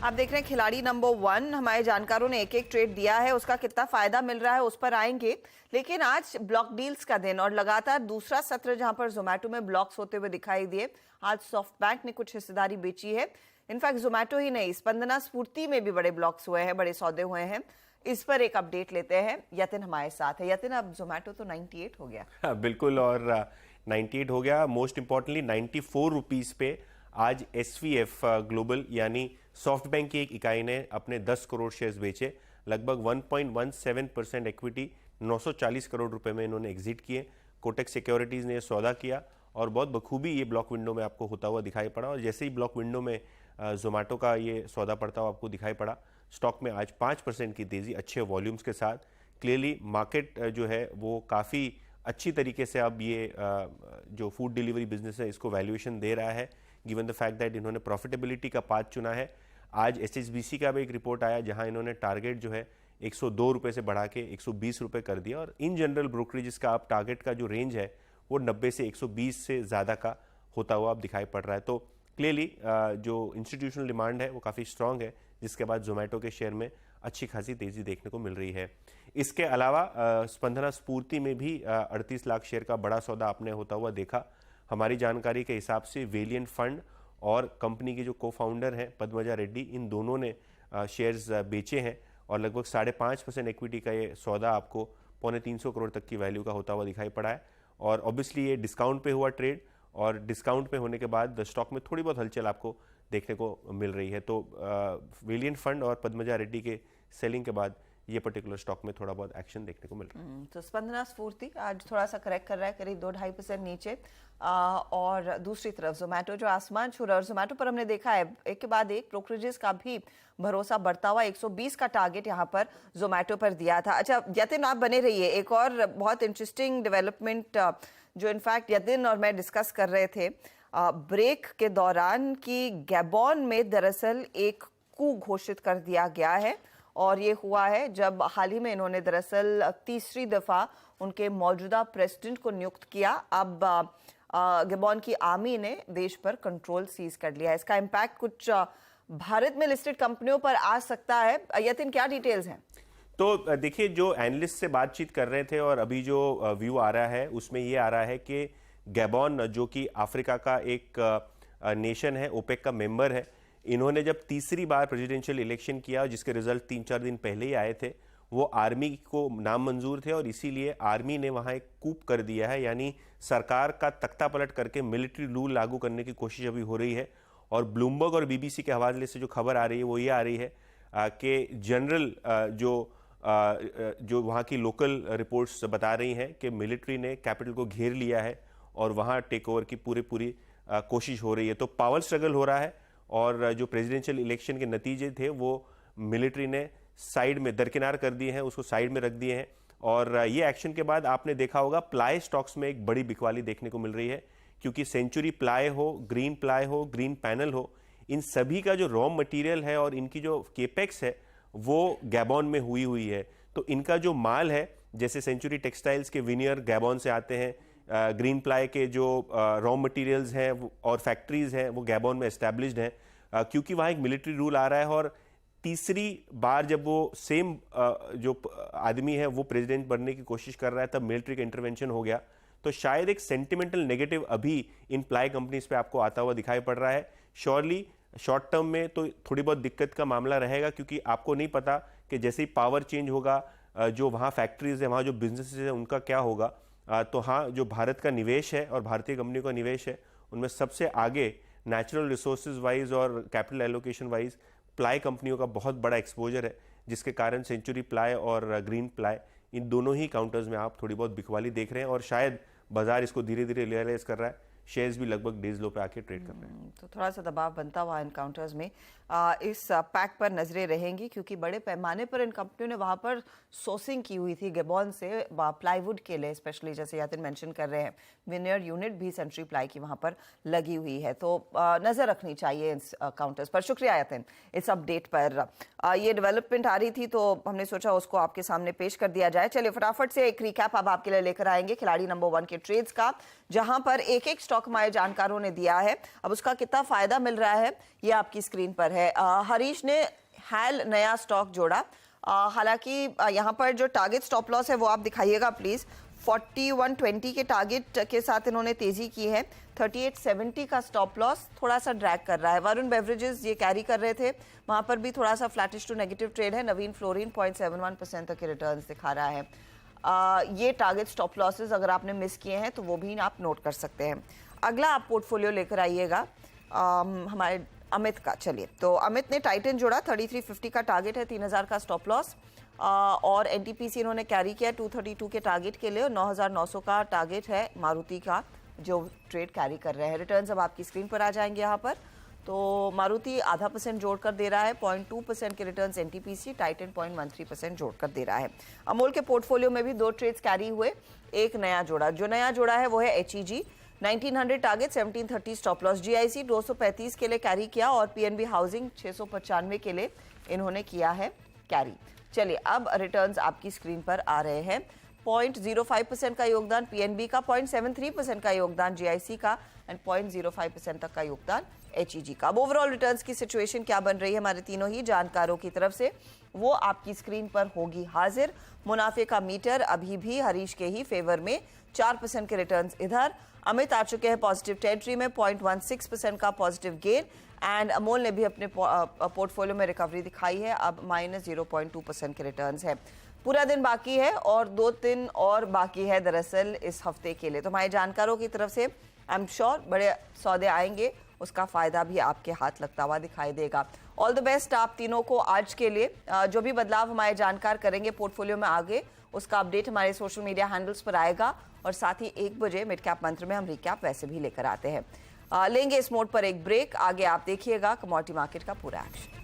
आप देख रहे हैं खिलाड़ी नंबर 1। हमारे जानकारों ने एक एक ट्रेड दिया है, उसका कितना फायदा मिल रहा है उस पर आएंगे। लेकिन आज ब्लॉक डील्स का दिन और लगातार दूसरा सत्र जहां पर जोमेटो में ब्लॉक्स होते हुए दिखाई दिए। आज सॉफ्ट बैंक ने कुछ हिस्सेदारी बेची है। इनफैक्ट जोमेटो ही नहीं, स्पंदना स्फूर्ति में भी बड़े ब्लॉक्स हुए हैं, बड़े सौदे हुए हैं। इस पर एक अपडेट लेते हैं। यतिन हमारे साथ है। यतिन, अब जोमेटो तो 98 हो गया। हाँ, बिल्कुल। और 98 हो गया। मोस्ट इंपॉर्टेंटली 94 रुपीज पे आज एसवीएफ ग्लोबल यानी सॉफ्ट बैंक की एक इकाई ने अपने 10 करोड़ शेयर्स बेचे। लगभग 1.17% इक्विटी 940 करोड़ रुपए में इन्होंने एग्जिट किए। कोटक सिक्योरिटीज ने सौदा किया और बहुत बखूबी ये ब्लॉक विंडो में आपको होता हुआ दिखाई पड़ा। और जैसे ही ब्लॉक विंडो में जोमेटो का ये सौदा पड़ता हुआ आपको दिखाई पड़ा, स्टॉक में आज 5% की तेजी अच्छे वॉल्यूम्स के साथ। क्लियरली मार्केट जो है वो काफ़ी अच्छी तरीके से अब ये जो फूड डिलीवरी बिजनेस है इसको वैल्यूएशन दे रहा है, गिवन द फैक्ट दैट इन्होंने प्रॉफिटेबिलिटी का पाथ चुना है। आज एचएसबीसी का भी एक रिपोर्ट आया जहां इन्होंने टारगेट जो है 102 रुपये से बढ़ा के 120 रुपये कर दिया। और इन जनरल ब्रोकरेजेस का आप टारगेट का जो रेंज है वो 90 से 120 से ज़्यादा का होता हुआ अब दिखाई पड़ रहा है। तो क्लियरली जो इंस्टीट्यूशनल डिमांड है वो काफ़ी स्ट्रांग है, जिसके बाद जोमेटो के शेयर में अच्छी खासी तेजी देखने को मिल रही है। इसके अलावा स्पंदना स्फूर्ति में भी 38 लाख शेयर का बड़ा सौदा आपने होता हुआ देखा। हमारी जानकारी के हिसाब से वेलिएंट फंड और कंपनी के जो को फाउंडर हैं पद्मजा रेड्डी, इन दोनों ने शेयर्स बेचे हैं और लगभग 5.5% इक्विटी का ये सौदा आपको 350 करोड़ तक की वैल्यू का होता हुआ दिखाई पड़ा है। और ऑब्वियसली ये डिस्काउंट पे हुआ ट्रेड, और डिस्काउंट पे होने के बाद स्टॉक में थोड़ी बहुत हलचल आपको देखने को मिल रही है। तो वेलिएंट फंड और पद्मजा रेड्डी के सेलिंग के बाद ये पर्टिकुलर स्टॉक में थोड़ा बहुत एक्शन देखने को मिल रहा है। तो स्पंदना स्फूर्ति आज थोड़ा सा करेक्ट कर रहा है, करीब 2-2.5% नीचे। और दूसरी तरफ जोमेटो जो आसमान छू रहा है, और जोमेटो पर हमने देखा है एक के बाद एक ब्रोकरेजेस का भी भरोसा बढ़ता हुआ। 120 का टारगेट यहाँ पर जोमेटो पर दिया था। अच्छा यतिन, आप बने रहिए। एक और बहुत इंटरेस्टिंग डेवलपमेंट जो इनफैक्ट यतिन और मैं डिस्कस कर रहे थे ब्रेक के दौरान, कि गैबॉन में दरअसल एक कू घोषित कर दिया गया है। और ये हुआ है जब हाल ही में इन्होंने दरअसल तीसरी दफा उनके मौजूदा प्रेसिडेंट को नियुक्त किया। अब गैबॉन की आर्मी ने देश पर कंट्रोल सीज कर लिया है। इसका इम्पैक्ट कुछ भारत में लिस्टेड कंपनियों पर आ सकता है। यतिन, क्या डिटेल्स हैं? तो देखिए, जो एनालिस्ट से बातचीत कर रहे थे और अभी जो व्यू आ रहा है उसमें ये आ रहा है कि गैबॉन जो कि अफ्रीका का एक नेशन है, ओपेक का मेंबर है, इन्होंने जब तीसरी बार प्रेसिडेंशियल इलेक्शन किया जिसके रिजल्ट 3-4 दिन पहले ही आए थे, वो आर्मी को नामंजूर थे और इसीलिए आर्मी ने वहां एक कूप कर दिया है, यानी सरकार का तख्ता पलट करके मिलिट्री रूल लागू करने की कोशिश अभी हो रही है। और ब्लूमबर्ग और बीबीसी के हवाले से जो खबर आ रही है वो ये आ रही है कि जनरल जो वहाँ की लोकल रिपोर्ट्स बता रही हैं कि मिलिट्री ने कैपिटल को घेर लिया है और वहाँ टेक ओवर की पूरी कोशिश हो रही है। तो पावर स्ट्रगल हो रहा है और जो प्रेसिडेंशियल इलेक्शन के नतीजे थे वो मिलिट्री ने साइड में दरकिनार कर दिए हैं, उसको साइड में रख दिए हैं। और ये एक्शन के बाद आपने देखा होगा प्लाई स्टॉक्स में एक बड़ी बिकवाली देखने को मिल रही है, क्योंकि सेंचुरी प्लाई हो, ग्रीन प्लाई हो, ग्रीन पैनल हो, इन सभी का जो रॉ मटेरियल है और इनकी जो केपेक्स है वो गैबॉन में हुई है। तो इनका जो माल है, जैसे सेंचुरी टेक्सटाइल्स के विनियर गैबॉन से आते हैं, ग्रीन प्लाई के जो रॉ मटेरियल्स हैं और फैक्ट्रीज हैं वो गैबॉन में एस्टैब्लिश्ड हैं, क्योंकि वहाँ एक मिलिट्री रूल आ रहा है। और तीसरी बार जब वो सेम जो आदमी है वो प्रेसिडेंट बनने की कोशिश कर रहा है, तब मिलिट्री का इंटरवेंशन हो गया। तो शायद एक सेंटिमेंटल नेगेटिव अभी इन प्लाई कंपनीज पे आपको आता हुआ दिखाई पड़ रहा है। श्योरली शॉर्ट टर्म में तो थोड़ी बहुत दिक्कत का मामला रहेगा, क्योंकि आपको नहीं पता कि जैसे ही पावर चेंज होगा जो वहाँ फैक्ट्रीज है, वहाँ जो बिजनेसेस है उनका क्या होगा। तो हाँ, जो भारत का निवेश है और भारतीय कंपनियों का निवेश है उनमें सबसे आगे नेचुरल रिसोर्सेज वाइज और कैपिटल एलोकेशन वाइज प्लाई कंपनियों का बहुत बड़ा एक्सपोजर है, जिसके कारण सेंचुरी प्लाई और ग्रीन प्लाई इन दोनों ही काउंटर्स में आप थोड़ी बहुत बिकवाली देख रहे हैं। और शायद बाजार इसको धीरे धीरे रियलाइज कर रहा है, शेयर्स भी लगभग डेज लो पे आके ट्रेड कर रहे हैं। तो थोड़ा सा दबाव बनता हुआ इन काउंटर्स में। इस पैक पर नजरें रहेंगी, क्योंकि बड़े पैमाने पर इन कंपनियों ने वहां पर सोर्सिंग की हुई थी गैबॉन से प्लाईवुड के लिए, स्पेशली जैसे यतिन मेंशन कर रहे हैं, विनियर यूनिट भी सेंचुरी प्लाई की वहां पर लगी हुई है। तो नजर रखनी चाहिए इस काउंटर्स पर। शुक्रिया यतिन इस अपडेट पर। ये डेवलपमेंट आ रही थी तो हमने सोचा उसको आपके सामने पेश कर दिया जाए। चलिए फटाफट से एक रिकैप अब आपके लिए लेकर आएंगे खिलाड़ी नंबर 1 के ट्रेड्स का, जहां पर एक एक स्टॉक हमारे जानकारों ने दिया है। अब उसका कितना फायदा मिल रहा है ये आपकी स्क्रीन पर है। है। हरीश ने हैल नया स्टॉक जोड़ा, हालांकि यहाँ पर जो टारगेट स्टॉप लॉस है वो आप दिखाइएगा प्लीज। 4120 के टारगेट के साथ इन्होंने तेजी की है। 3870 का स्टॉप लॉस थोड़ा सा ड्रैग कर रहा है। वरुण बेवरेजेस ये कैरी कर रहे थे, वहां पर भी थोड़ा सा फ्लैटिश टू नेगेटिव ट्रेड है। नवीन फ्लोरिन 0.71% तक के रिटर्न्स दिखा रहा है। ये टारगेट स्टॉप लॉसेस अगर आपने मिस किए हैं तो वो भी आप नोट कर सकते हैं। अगला आप पोर्टफोलियो लेकर आइएगा हमारे अमित का। चलिए, तो अमित ने टाइटन जोड़ा, 3350 का टारगेट है, 3000 का स्टॉप लॉस, और एनटीपीसी इन्होंने कैरी किया 232 के टारगेट के लिए, और 9900 का टारगेट है मारुति का जो ट्रेड कैरी कर रहे हैं। रिटर्न्स अब आपकी स्क्रीन पर आ जाएंगे यहाँ पर। तो मारुति 0.5% जोड़कर दे रहा है, 0.2% के रिटर्न्स एनटीपीसी, टाइटन 0.13% जोड़कर दे रहा है। अमोल के पोर्टफोलियो में भी 2 ट्रेड्स कैरी हुए, एक नया जोड़ा। जो नया जोड़ा है वो है HEG, 1900 target, 1730 stop loss. GIC 235 के लिए कैरी किया, और पीएनबी हाउसिंग 695 के लिए इन्होंने किया है कैरी। चलिए, अब रिटर्न्स आपकी स्क्रीन पर आ रहे हैं। 0.05% का योगदान पीएनबी का, 0.73% का योगदान जीआईसी का, एंड 0.05% तक का योगदान एचईजी का। अब ओवरऑल रिटर्न्स की सिचुएशन क्या बन रही है हमारे तीनों ही जानकारों की तरफ से, वो आपकी स्क्रीन पर होगी हाजिर। मुनाफे का मीटर अभी भी हरीश के ही फेवर में, 4% के रिटर्न्स इधर। अमित आ चुके हैं पॉजिटिव टेरिटरी में, 0.16% का पॉजिटिव गेन, एंड अमोल ने भी अपने पोर्टफोलियो में रिकवरी दिखाई है, अब -0.2% के रिटर्न्स है। पूरा दिन बाकी है और 2 दिन और बाकी है दरअसल इस हफ्ते के लिए। तो हमारे जानकारों की तरफ से आई एम श्योर बड़े सौदे आएंगे, उसका फायदा भी आपके हाथ लगता हुआ दिखाई देगा। ऑल द बेस्ट आप तीनों को आज के लिए। जो भी बदलाव हमारे जानकार करेंगे पोर्टफोलियो में आगे, उसका अपडेट हमारे सोशल मीडिया हैंडल्स पर आएगा, और साथ ही 1 बजे मिड कैप मंत्र में हम रिकैप वैसे भी लेकर आते हैं। लेंगे इस मोड पर एक ब्रेक। आगे आप देखिएगा कमोडिटी मार्केट का पूरा एक्शन।